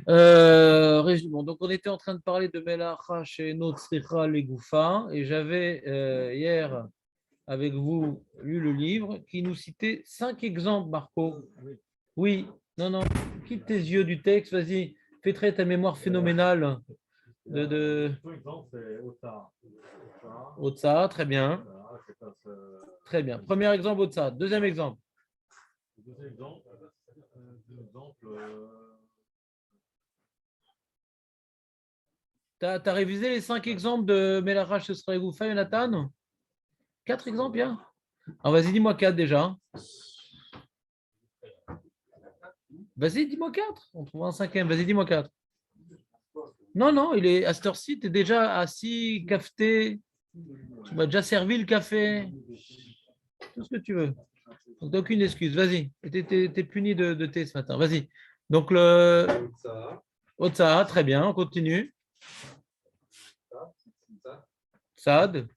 Résumons. Donc, on était en train de parler de Melacha chez Notzricha Legoufa et j'avais hier avec vous lu le livre qui nous citait 5 exemples, Marco. Oui, non, non, quitte tes yeux du texte, vas-y, fais très ta mémoire phénoménale de... Otsa, très bien. Très bien. Premier exemple, Otsa. Deuxième exemple. Tu as révisé les 5 exemples de Melacha chez Goufa, Jonathan? 4 exemples, bien. Alors, vas-y, dis-moi 4 déjà. Vas-y, dis-moi 4. On trouve un cinquième. Vas-y, dis-moi 4. Non, non, il est à cette heure-ci, tu es déjà assis, cafeté. Tu m'as déjà servi le café. Tout ce que tu veux. Donc, t'as aucune excuse. Vas-y. Tu es puni de thé ce matin. Vas-y. Donc, le. Otsa, très bien. On continue. Sad.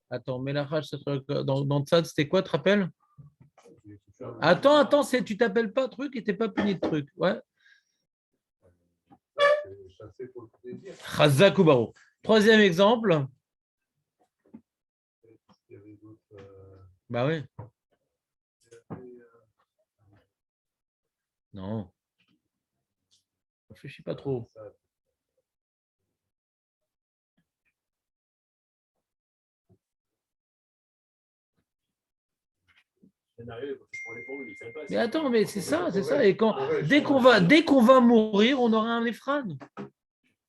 Attends, Melachach, dans Tsad, c'était quoi, tu te rappelles? Attends, tu t'appelles pas truc et t'es pas puni de truc. Ouais. Chazak ou Baro. Troisième exemple. Bah oui. Non. Réfléchis pas trop. Mais attends, mais c'est ça, c'est ça. Et quand, dès qu'on va mourir, on aura un Ephran.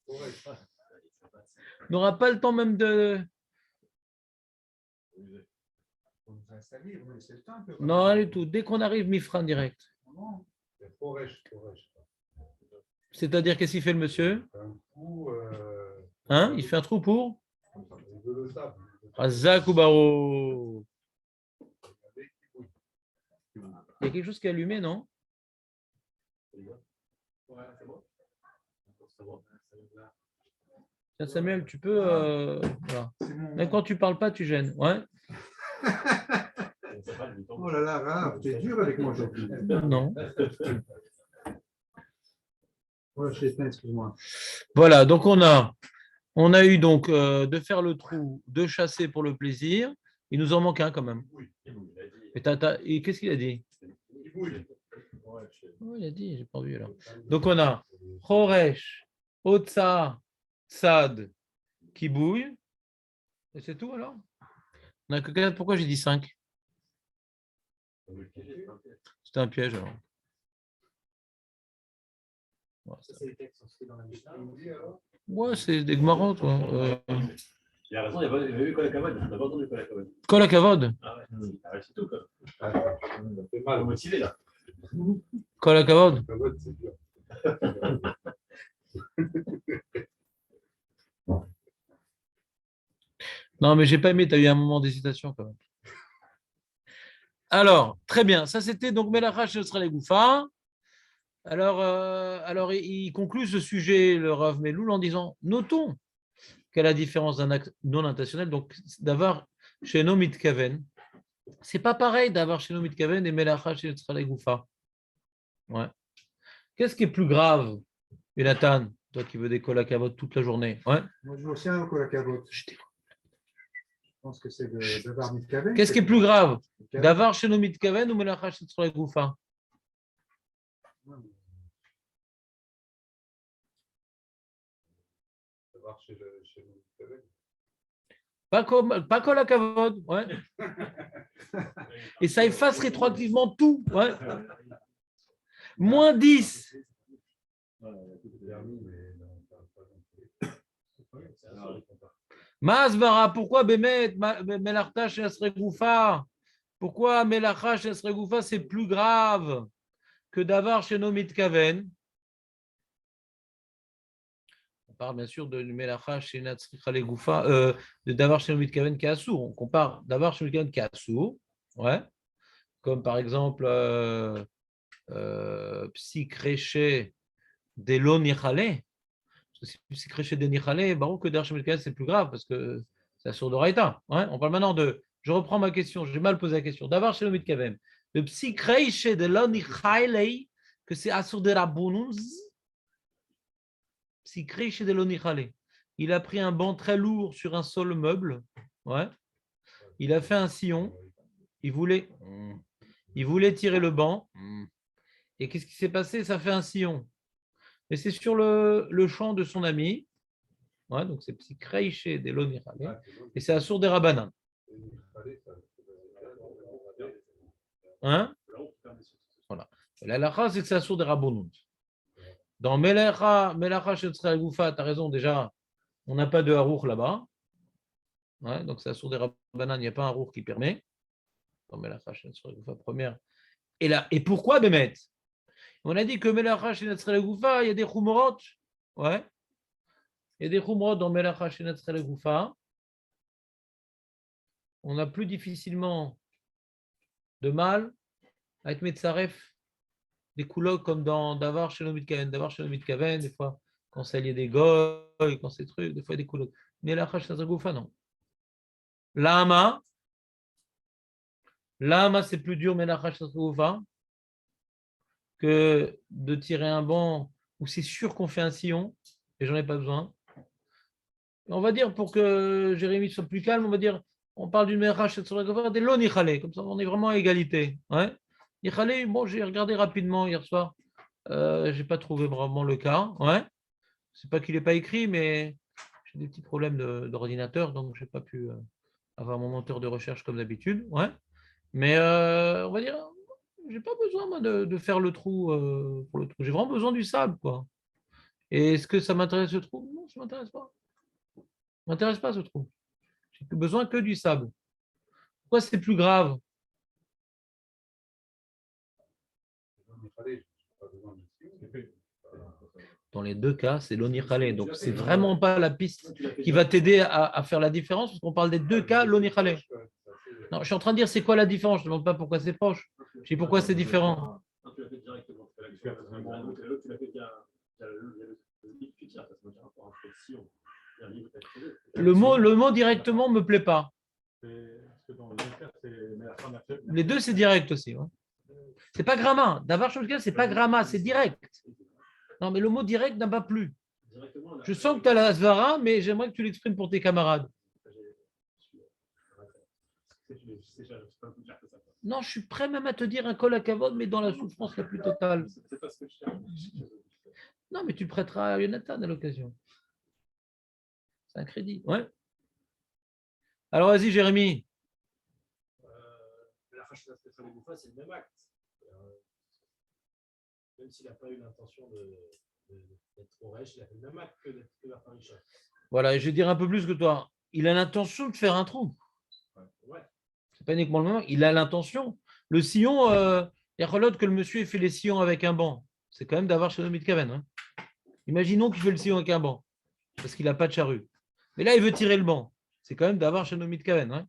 On n'aura pas le temps même de. Non, rien du tout. Dès qu'on arrive, Mifran direct. C'est-à-dire, qu'est-ce qu'il fait le monsieur? Hein? Il fait un trou pour Azak ou Baro. Il y a quelque chose qui est allumé, non? Tiens, Samuel, tu peux. Voilà. Même quand tu parles pas, tu gênes. Ouais. Oh là là, Raph, t'es dur avec moi aujourd'hui. Non. Oh, je t'ai excuse-moi. Voilà, donc on a eu donc de faire le trou, de chasser pour le plaisir. Il nous en manque un quand même. Et qu'est-ce qu'il a dit? Oh, il a dit, j'ai pas vu alors. Donc on a Choresh, Otsa, Sad, Kibouille. Et c'est tout alors? On a que 4. Pourquoi j'ai dit 5? C'était un piège alors. Ouais, c'est des Gmarot. Il a raison, il y avait eu Kolakavod. On n'a pas entendu Kolakavod. Kolakavod. Ah ouais, c'est tout. On fait mal motivé là. Kolakavod. Non, mais j'ai pas aimé, tu as eu un moment d'hésitation quand même. Alors, très bien. Ça, c'était donc Melachach ce sera les Goufa. Alors, il conclut ce sujet, le Rav Meloul, en disant notons quelle est la différence d'un acte non intentionnel, donc d'avoir chez Nomit Kaven. C'est pas pareil d'avoir chez Nomit Kaven et Melachach chez les Goufa. Ouais. Qu'est-ce qui est plus grave, Jonathan, toi qui veux des kolakavot toute la journée? Ouais. Moi, je veux aussi un kolakavot. Je pense que c'est d'avoir Mitkaven. Qu'est-ce qui est plus grave, d'avoir chez Nomit Kaven ou Melachach chez les Goufa? Pas kolakavot, ouais. Et ça efface rétroactivement tout, ouais. Moins 10. Masbara, pourquoi Bémet, Melartash et Asregoufa? Pourquoi Melachash et Asregoufa, c'est plus grave que d'avoir chez Nomit Kaven? On parle bien sûr de Melachash chez Natsricha Legoufa, d'avoir chez Nomit Kaven qui est Assour. On compare d'avoir chez Nomit Kaven qui est Assour, ouais. Comme par exemple Psychréché des Lonichale. Si Psychréché des Nichale, Baruch que d'avoir chez Nomit Kaven, c'est plus grave parce que c'est Assour de Raïta. Ouais. On parle maintenant de. Je reprends ma question, j'ai mal posé la question. D'avoir chez Nomit Kaven, le Psychréché de Lonichale, que c'est Assour de Rabunuz. Psikri chez Delonichale. Il a pris un banc très lourd sur un sol meuble. Ouais. Il a fait un sillon. Il voulait tirer le banc. Et qu'est-ce qui s'est passé? Ça fait un sillon. Et c'est sur le champ de son ami. Ouais, donc c'est Psikri chez Delonichale. Et c'est à Sour des Rabanan. Hein? Voilà. Et la halakha, c'est que c'est à Sour des Rabonout. Dans Melacha Shetzra Goufa, tu as raison, déjà, on n'a pas de harour là-bas. Ouais, donc c'est sur des Rabbanan, il n'y a pas un harour qui permet. Dans Melacha Shetzra Goufa, première. Et pourquoi Bémet? On a dit que Melacha Shetzra Goufa, il y a des Khumorot. Ouais. Il y a des Khumorot dans Melacha Shetzra Goufa. On a plus difficilement de mal à être Metzaref des coulots comme dans Davar Shelomit Kaven. Davar Shelomit Kaven, des fois, quand c'est lié des goy, quand c'est truc, des fois des coulots. Mais la Chash Nazagoufa, non. Lama, c'est plus dur, mais la Chash Nazagoufa, que de tirer un banc où c'est sûr qu'on fait un sillon, et j'en ai pas besoin. On va dire, pour que Jérémy soit plus calme, on va dire, on parle d'une Merash Nazagoufa, des Lonichale, comme ça on est vraiment à égalité. Ouais. Nichale, bon, j'ai regardé rapidement hier soir. Je n'ai pas trouvé vraiment le cas. Ouais. C'est pas qu'il n'est pas écrit, mais j'ai des petits problèmes d'ordinateur, donc je n'ai pas pu avoir mon moteur de recherche comme d'habitude. Ouais. Mais on va dire, j'ai pas besoin moi, de faire le trou pour le trou. J'ai vraiment besoin du sable, quoi. Et est-ce que ça m'intéresse ce trou? Non, ça ne m'intéresse pas. Ça ne m'intéresse pas ce trou. J'ai besoin que du sable. Pourquoi c'est plus grave? Dans les deux cas, c'est l'onichale. Donc, c'est vraiment pas la piste qui va t'aider à faire la différence, parce qu'on parle des deux cas, l'onichale. Non, je suis en train de dire c'est quoi la différence. Je ne demande pas pourquoi c'est proche. Je dis pourquoi c'est différent. Le mot directement ne me plaît pas. Les deux, c'est direct aussi. Ouais. C'est pas gramma. D'avoir chose, c'est pas gramma, c'est direct. Non, mais le mot direct n'a pas plu. Je sens que tu as la svara, mais j'aimerais que tu l'exprimes pour tes camarades. Non, je suis prêt même à te dire un kol à kavod, mais dans la souffrance la plus totale. Non, mais tu prêteras à Jonathan à l'occasion. C'est un crédit. Ouais. Alors, vas-y, Jérémy. La Chash Shetzra Goufa, c'est le même acte. Même s'il n'a pas eu l'intention d'être au Resh, il a fait le même acte que la Farisha. Voilà, et je vais dire un peu plus que toi. Il a l'intention de faire un trou. Ouais. C'est pas uniquement le moment, il a l'intention. Le sillon, il y a relote que le monsieur ait fait les sillons avec un banc. C'est quand même d'avoir chez Nomit Kaven. Hein. Imaginons qu'il fait le sillon avec un banc, parce qu'il n'a pas de charrue. Mais là, il veut tirer le banc. C'est quand même d'avoir chez Nomit Kaven. Hein.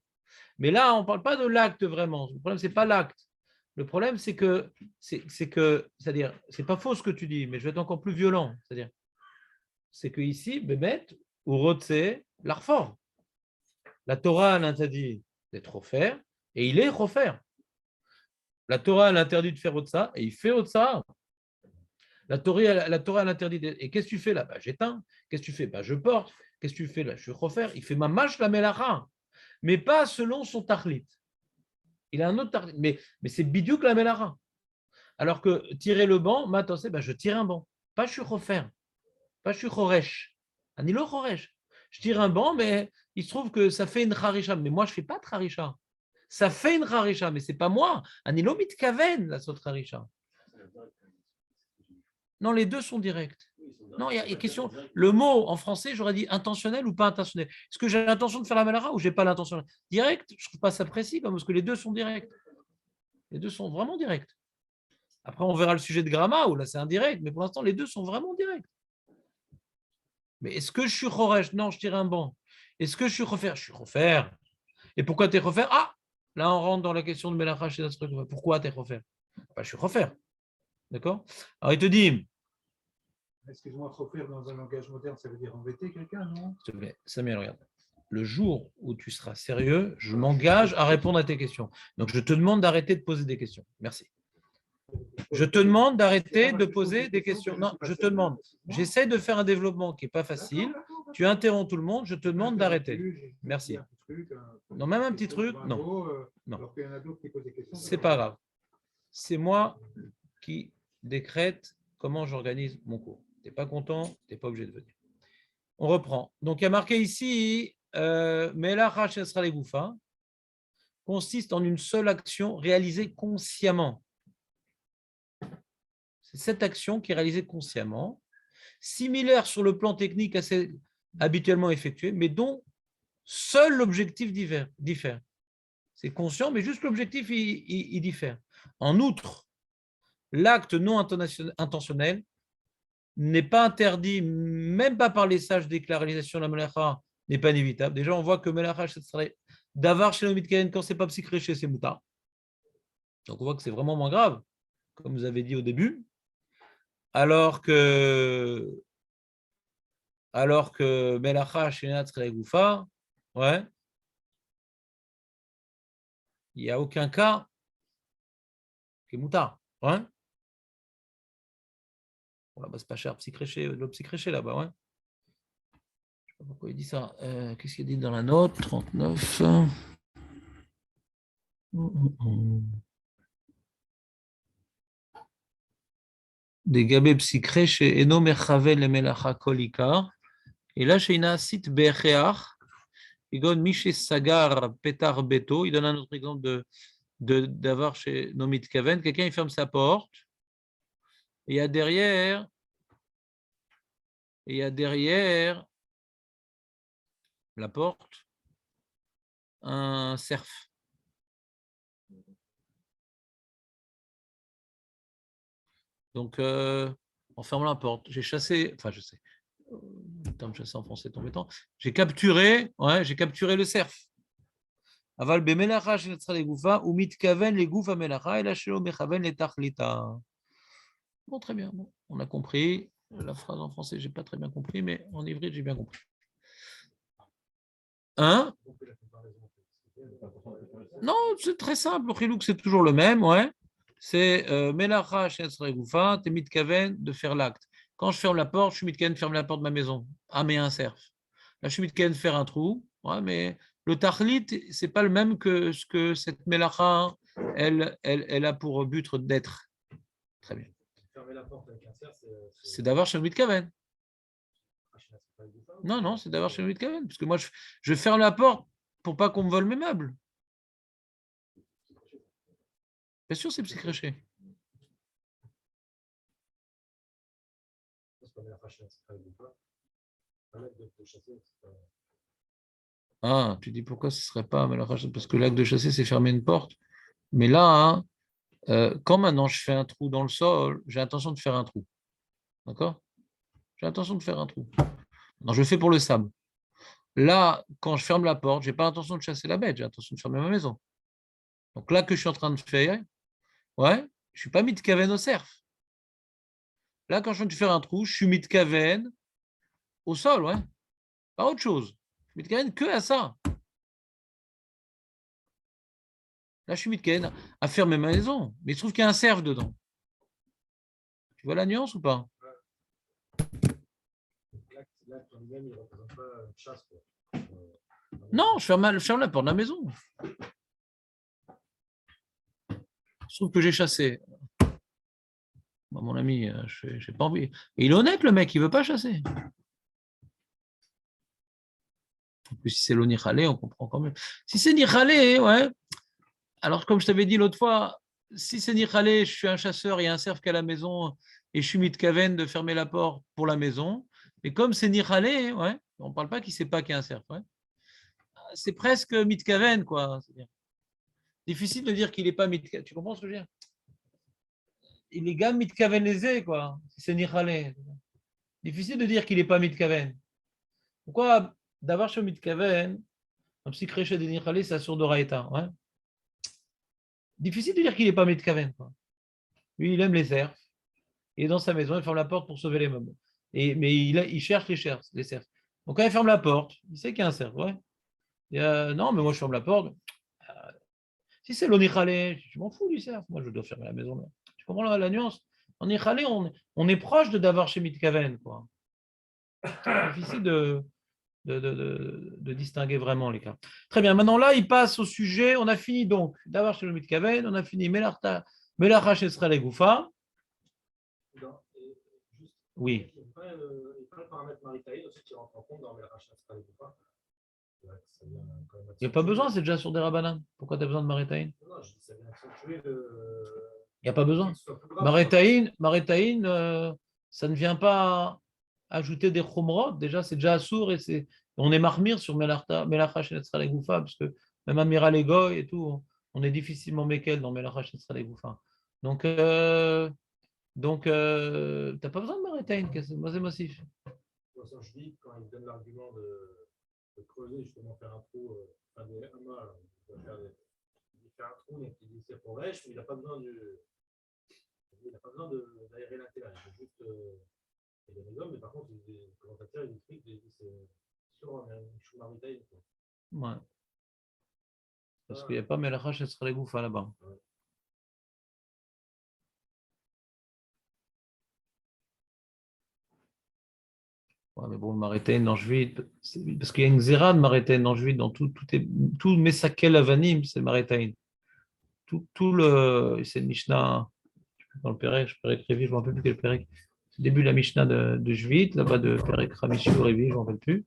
Mais là, on ne parle pas de l'acte vraiment. Le problème, ce n'est pas l'acte. Le problème, c'est-à-dire, c'est pas faux ce que tu dis, mais je vais être encore plus violent. C'est que ici, Bémet, ou Rotse, l'Arfor. La Torah l'interdit d'être offert, et il est offert. La Torah l'interdit de faire ça, et il fait ça. La Torah l'interdit. Et qu'est-ce que tu fais là? J'éteins. Qu'est-ce que tu fais? Je porte. Qu'est-ce que tu fais là? Je suis offert. Il fait ma mâche la melacha, mais pas selon son tarlit. Il a un autre tarlit, mais c'est bidiouk la melacha. Alors que tirer le banc, je tire un banc. Pas je suis offert. Pas je suis choresh. Anilo choresh. Je tire un banc, mais il se trouve que ça fait une harisha. Mais moi, je ne fais pas de harisha. Ça fait une harisha, mais ce n'est pas moi. Anilo mitkaven, la saute harisha. Non, les deux sont directs. Non, il y a question. Le mot en français, j'aurais dit intentionnel ou pas intentionnel. Est-ce que j'ai l'intention de faire la malara ou je n'ai pas l'intention? Direct, je ne trouve pas ça précis, parce que les deux sont directs. Les deux sont vraiment directs. Après, on verra le sujet de gramma, où là, c'est indirect, mais pour l'instant, les deux sont vraiment directs. Mais est-ce que je suis choresh? Non, je tire un banc. Est-ce que je suis refaire? Je suis refaire. Et pourquoi tu es refaire? Ah, là, on rentre dans la question de Melacha chez Nasrek. Pourquoi tu es refaire? Je suis refaire. D'accord? Alors, il te dit. Excuse-moi, refaire dans un langage moderne, ça veut dire embêter quelqu'un, non? S'il te plaît, Samuel, regarde. Le jour où tu seras sérieux, je m'engage à répondre à tes questions. Donc, je te demande d'arrêter de poser des questions. Merci. Je te demande d'arrêter de poser des questions. Non, je te demande. J'essaie de faire un développement qui n'est pas facile. Tu interromps tout le monde. Je te demande d'arrêter. Merci. Non, même un petit truc, non. Non. C'est pas grave. C'est moi qui décrète comment j'organise mon cours. Tu n'es pas content, tu n'es pas obligé de venir. On reprend. Donc, il y a marqué ici, Melach Shesra Legoufa consiste en une seule action réalisée consciemment. C'est cette action qui est réalisée consciemment, similaire sur le plan technique assez habituellement effectué, mais dont seul l'objectif diffère. C'est conscient, mais juste l'objectif, il diffère. En outre, l'acte non intentionnel n'est pas interdit, même pas par les sages, dès que la réalisation de la melacha n'est pas inévitable. Déjà, on voit que melacha, d'avar chez le mitkaven, quand c'est pas psychréché, c'est mouta. Donc, on voit que c'est vraiment moins grave, comme vous avez dit au début. Alors que melacha chez Natz Goufa, ouais, il n'y a aucun cas qui est mouta. Ouais. Bon, là-bas, c'est pas cher, le psychréché là-bas, ouais. Je sais pas pourquoi il dit ça. Qu'est-ce qu'il dit dans la note 39. Des gabé psychré chez Eno Mechavel le Melacha Kolika. Et là, chez Inasit Becheach, il donne Miché Sagar Petar Beto. Il donne un autre exemple d'avoir chez Nomit Kaven. Quelqu'un, il ferme sa porte. Et il y a derrière la porte un cerf. Donc, en fermant la porte, j'ai chassé, enfin, je sais, le terme chasser en français est embêtant, j'ai capturé le cerf. Aval bemelacha shenetzra legoufa ou mitkaven legoufa melacha et la shelo mechaven le tachlita. Bon, très bien, bon, on a compris. La phrase en français, j'ai pas très bien compris, mais en hébreu, j'ai bien compris. Hein? Non, c'est très simple. Le chilouk, c'est toujours le même, ouais. C'est melacha shenetzra legoufa, t'es mitkaven de faire l'acte. Quand je ferme la porte, je suis mitkaven ferme la porte de ma maison. Ah, mais un cerf. Là, je suis mitkaven faire un trou, ouais, mais le tachlit, c'est pas le même que ce que cette melacha, elle a pour but d'être. Très bien. Fermer la porte avec un cerf, c'est d'avoir chez le mitkaven. Non, c'est d'avoir chez le mitkaven. Parce que moi, je ferme la porte pour pas qu'on me vole mes meubles. Bien sûr, c'est psychréché. Ah, tu dis pourquoi ce ne serait pas parce que l'acte de chasser, c'est fermer une porte. Mais là, quand maintenant je fais un trou dans le sol, j'ai l'intention de faire un trou. D'accord? J'ai l'intention de faire un trou. Non, je le fais pour le sable. Là, quand je ferme la porte, je n'ai pas l'intention de chasser la bête, j'ai l'intention de fermer ma maison. Donc là que je suis en train de faire, ouais, je ne suis pas mitkaven au cerf. Là, quand je viens de faire un trou, je suis mitkaven au sol, ouais. Pas autre chose. Je suis mitkaven que à ça. Là, je suis mitkaven à fermer ma maison. Mais il se trouve qu'il y a un cerf dedans. Tu vois la nuance ou pas? Non, je ferme la porte de la maison. Je trouve que j'ai chassé. Bon, mon ami, je n'ai pas envie. Et il est honnête, le mec, il ne veut pas chasser. En plus, si c'est l'oniralé, on comprend quand même. Si c'est niralé, ouais. Alors, comme je t'avais dit l'autre fois, si c'est niralé, je suis un chasseur, il y a un cerf qui est à la maison et je suis mitkaven de fermer la porte pour la maison. Et comme c'est niralé, ouais, on ne parle pas qu'il ne sait pas qu'il y a un cerf. Ouais. C'est presque mitkaven, quoi. Difficile de dire qu'il n'est pas mitkaven. Tu comprends ce que je veux dire? Il est gamme mitkaven lésé, quoi. C'est niralé. Difficile de dire qu'il n'est pas mitkaven. Pourquoi d'avoir chez mitkaven, un psychréché de niralé, c'est assure d'oraïta. Ouais. Difficile de dire qu'il n'est pas mitkaven, quoi. Lui, il aime les cerfs. Il est dans sa maison, il ferme la porte pour sauver les meubles. Mais il cherche les cerfs. Donc quand il ferme la porte, il sait qu'il y a un cerf. Ouais. Non, mais moi je ferme la porte. Si c'est l'onichalé, je m'en fous du cerf. Moi je dois fermer la maison. Là. Tu comprends la nuance? En Ichalé, on est proche de Davar chez Mitkaven, quoi. C'est difficile de distinguer vraiment les cas. Très bien, maintenant là, il passe au sujet, on a fini donc Davar chez le Mitkaven, on a fini Melacha chez Srale Goufa. Oui. Il n'y a pas le paramètre Maritaï aussi qui rentre en compte dans Melacha chez Srale Goufa. Il n'y a pas besoin, c'est déjà sur des Rabbanan. Pourquoi tu as besoin de Maritaïn? Non, je dis ça vient accentuer le. Il n'y a pas besoin. Maritaïn, ça ne vient pas ajouter des chomrot. Déjà, c'est déjà assour et on est marmire sur Melacha chez Srale Goufa, parce que même Amira Legoy et tout, on est difficilement mékel dans Melacha chez Srale Goufa. Donc, tu n'as pas besoin de Maritaïn, c'est massif. Je dis, quand il donne l'argument de creuser, justement, faire un trou, faire des amas, faire un trou, donc il dit c'est pour rêche, mais il n'a pas besoin d'aérer l'intérieur. Il faut juste. Il y a des hommes, mais par contre, les commentateurs, ils expliquent que c'est sur un Maritaï. Ouais. Parce qu'il n'y a pas Melacha chez Srale Goufa là-bas. Ouais. Ouais, mais bon, le Maritaïn dans Jvit, parce qu'il y a une Zéra de Maritaïn dans Jvit, dans tout Mesakel Avanim, c'est Maritaïn. C'est le Mishnah, dans le Pérec, je ne me rappelle plus quel Pérec. C'est le début de la Mishnah de Jvit, là-bas de Pérec Ramishu Révi, je ne me rappelle plus.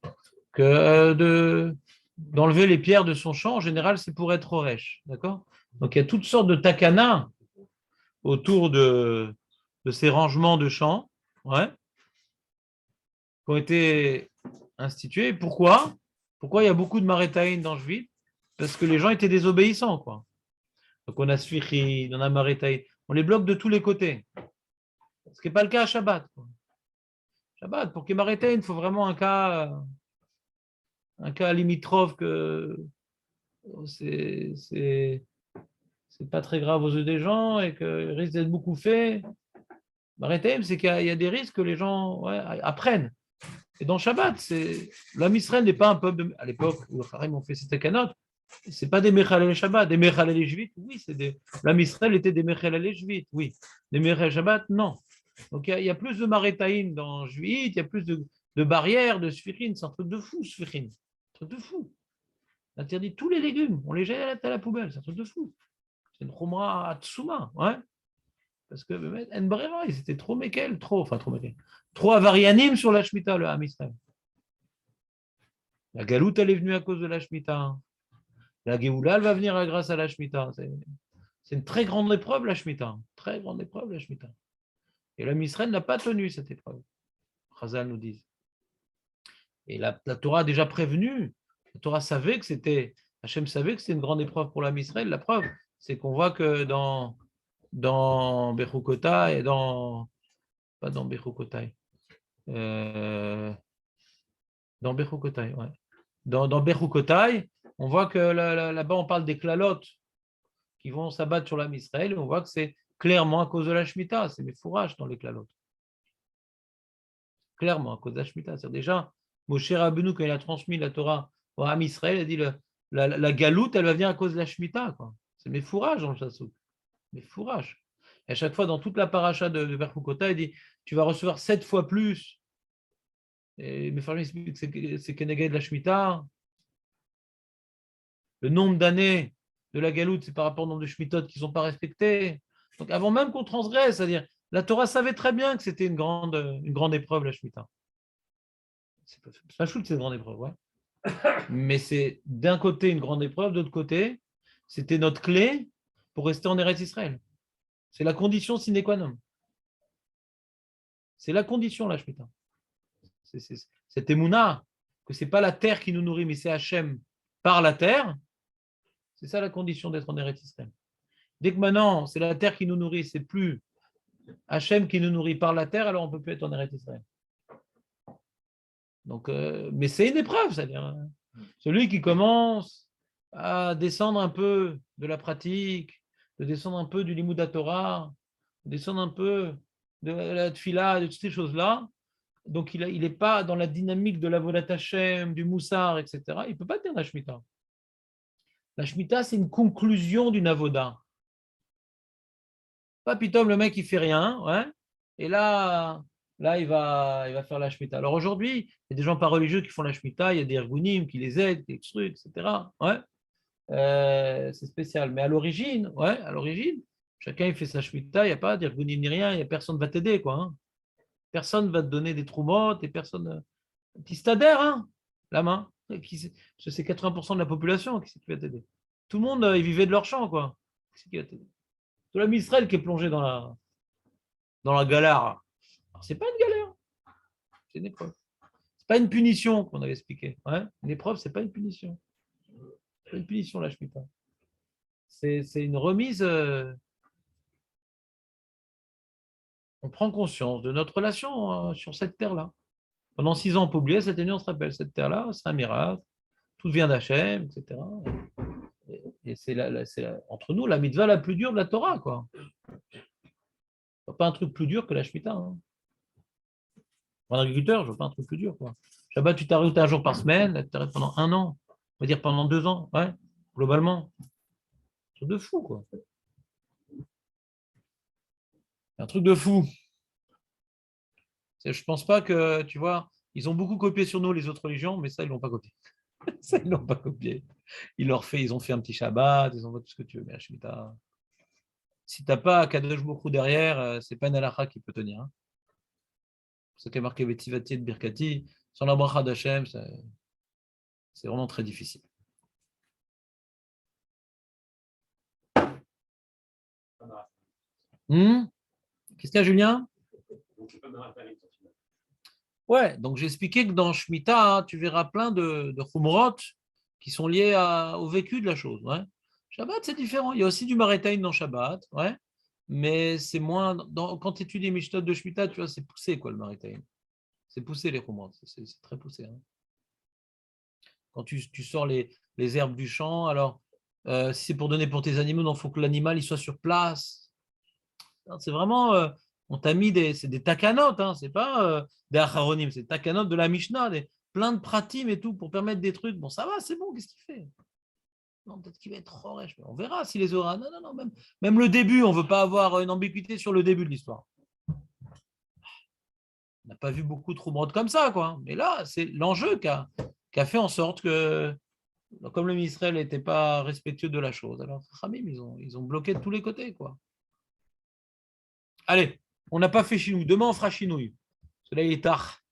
D'enlever les pierres de son champ, en général, c'est pour être Oresh. D'accord? Donc il y a toutes sortes de takana autour de ces rangements de champs. Ouais. Qui ont été institués. Pourquoi? Pourquoi il y a beaucoup de Maritaïn dans Jvit? Parce que les gens étaient désobéissants, quoi. Donc on a Sfichi, on a Maritaïn, on les bloque de tous les côtés. Ce qui n'est pas le cas à Shabbat, quoi. Shabbat, pour qu'il y ait Maritaïn, il faut vraiment un cas limitrophe que c'est pas très grave aux yeux des gens et qu'il risque d'être beaucoup fait. Maritaïn, c'est qu'il y a des risques que les gens apprennent. Et dans Shabbat, l'Am Israël n'est pas un peuple à l'époque où les Harim ont fait ces takanot, c'est pas des Mechalel Shabbat, des Mechalel Jvit, oui, l'Am Israël était des Mechalel Jvit, oui. Des Mechalel Shabbat, non. Donc il y a plus de Maritaïn dans Jvit, il y a plus de barrières, de Sfirin, c'est un truc de fou, Sfirin. Un truc de fou. On interdit tous les légumes, on les jette à la poubelle, c'est un truc de fou. C'est une Chumra Atsuma, ouais. Parce que En ils étaient trop mékel, trop avarianim sur la Shemitah, le Ham Israël. La galoute, elle est venue à cause de la Shemitah. La Géoula, elle va venir grâce à la Shemitah. C'est une très grande épreuve, la Shemitah. Très grande épreuve, la Shemitah. Et l'Am Israël n'a pas tenu cette épreuve. Chazal nous dit. Et la Torah a déjà prévenu. La Torah savait que c'était. Hachem savait que c'était une grande épreuve pour l'Am Israël. La preuve, c'est qu'on voit que dans Bechukotai et pas dans Bechukotai. Dans Bechukotai, ouais. Dans Bechukotai, on voit que là-bas, on parle des klalotes qui vont s'abattre sur l'Am Israël. On voit que c'est clairement à cause de la Shemitah. C'est mes fourrages dans les klalotes. Clairement, à cause de la Shemitah. C'est déjà, Moshe Rabbeinu, quand il a transmis la Torah au Ham Israël, il a dit la galoute, elle va venir à cause de la Shemitah. C'est mes fourrages dans le Chassouk. Mes fourrages. Et à chaque fois, dans toute la paracha de Bechukotai, il dit tu vas recevoir 7 fois plus. Et mes frères expliquent que c'est Keneged de la Shemitah. Le nombre d'années de la galoute, c'est par rapport au nombre de Shemitot qui ne sont pas respectés. Donc avant même qu'on transgresse, c'est-à-dire la Torah savait très bien que c'était une grande épreuve, la Shemitah. C'est pas chou que c'est une grande épreuve, ouais. Mais c'est d'un côté une grande épreuve, de l'autre côté, c'était notre clé pour rester en Eretz Israël. C'est la condition sine qua non. C'est la condition, la Shemitah. C'est cette émouna, que ce n'est pas la terre qui nous nourrit, mais c'est Hachem par la terre. C'est ça la condition d'être en Eretz Israël. Dès que maintenant, c'est la terre qui nous nourrit, c'est plus Hachem qui nous nourrit par la terre, alors on ne peut plus être en Eretz Israël. Donc, mais c'est une épreuve, c'est-à-dire celui qui commence à descendre un peu de la pratique, de descendre un peu du Limud Torah, de descendre un peu de la Tfila, de toutes ces choses-là. Donc, il n'est pas dans la dynamique de la Vodat Hashem, du Moussar, etc. Il ne peut pas tenir la Shemitah. La Shemitah, c'est une conclusion d'une avoda. Pas pitom, le mec, il fait rien, ouais. Et là il va faire la Shemitah. Alors aujourd'hui, il y a des gens pas religieux qui font la Shemitah, il y a des ergonim qui les aident, des trucs, etc. Ouais. C'est spécial. Mais à l'origine, chacun il fait sa Shemitah, il n'y a pas d'ergonim ni rien, il y a personne ne va t'aider, quoi. Hein. Personne ne va te donner des troumottes et personne. T'adhères, hein, la main. Parce que c'est 80% de la population qui va t'aider. Tout le monde, ils vivaient de leur champ, quoi. Qui va t'aider. Tout l'homme Israël qui est plongé dans la galère. Alors, c'est pas une galère, c'est une épreuve. C'est pas une punition qu'on avait expliqué. Ouais, une épreuve, c'est pas une punition. C'est pas une punition, la Shemitah. C'est une remise. On prend conscience de notre relation sur cette terre-là. Pendant 6 ans, on peut oublier cette année, on se rappelle cette terre-là, c'est un miracle, tout vient d'Hachem, etc. Et entre nous, la mitzvah la plus dure de la Torah, quoi. Pas un truc plus dur que la Shemitah. Hein. Pour un agriculteur, je veux pas un truc plus dur, quoi. Shabbat, tu t'arrêtes un jour par semaine, tu t'arrêtes pendant 1 an, on va dire pendant 2 ans, ouais, globalement. C'est un truc de fou, quoi. Un truc de fou. Je pense pas que, tu vois, ils ont beaucoup copié sur nous les autres religions, mais ça, ils l'ont pas copié. Ça, ils l'ont pas copié. Ils ont fait un petit Shabbat, ils ont fait tout ce que tu veux, mais la Shemitah, si tu n'as pas Kadosh Bokhu derrière, c'est pas une halakha qui peut tenir. Hein. C'est ce qui est marqué Vetivati et Birkati. Sans la bracha d'Hachem, c'est vraiment très difficile. Qu'est-ce qu'il y a, Julien? Ouais, donc j'ai expliqué que dans Shemitah, hein, tu verras plein de chumrot qui sont liés au vécu de la chose. Ouais. Shabbat, c'est différent. Il y a aussi du Marétaïn dans Shabbat, ouais, mais c'est moins. Quand tu étudies les Mishnot de Shemitah, tu vois, c'est poussé, quoi, le Marétaïn. C'est poussé, les chumrot. C'est très poussé. Hein. Quand tu sors les herbes du champ, alors, si c'est pour donner pour tes animaux, il faut que l'animal il soit sur place. C'est vraiment, on t'a mis c'est des takanotes, hein, c'est pas des acharonim, c'est des takanotes de la Mishnah, plein de pratim et tout pour permettre des trucs. Bon, ça va, c'est bon, qu'est-ce qu'il fait? Non, peut-être qu'il va être trop riche, mais on verra s'il les aura. Non, non, non, même le début, on ne veut pas avoir une ambiguïté sur le début de l'histoire. On n'a pas vu beaucoup de Troumrod comme ça, quoi. Mais là, c'est l'enjeu qui a fait en sorte que, comme le Israël n'était pas respectueux de la chose, alors Khamim, ils ont bloqué de tous les côtés, quoi. Allez, on n'a pas fait chinouille. Demain, on fera chinouille. Parce que là, il est tard.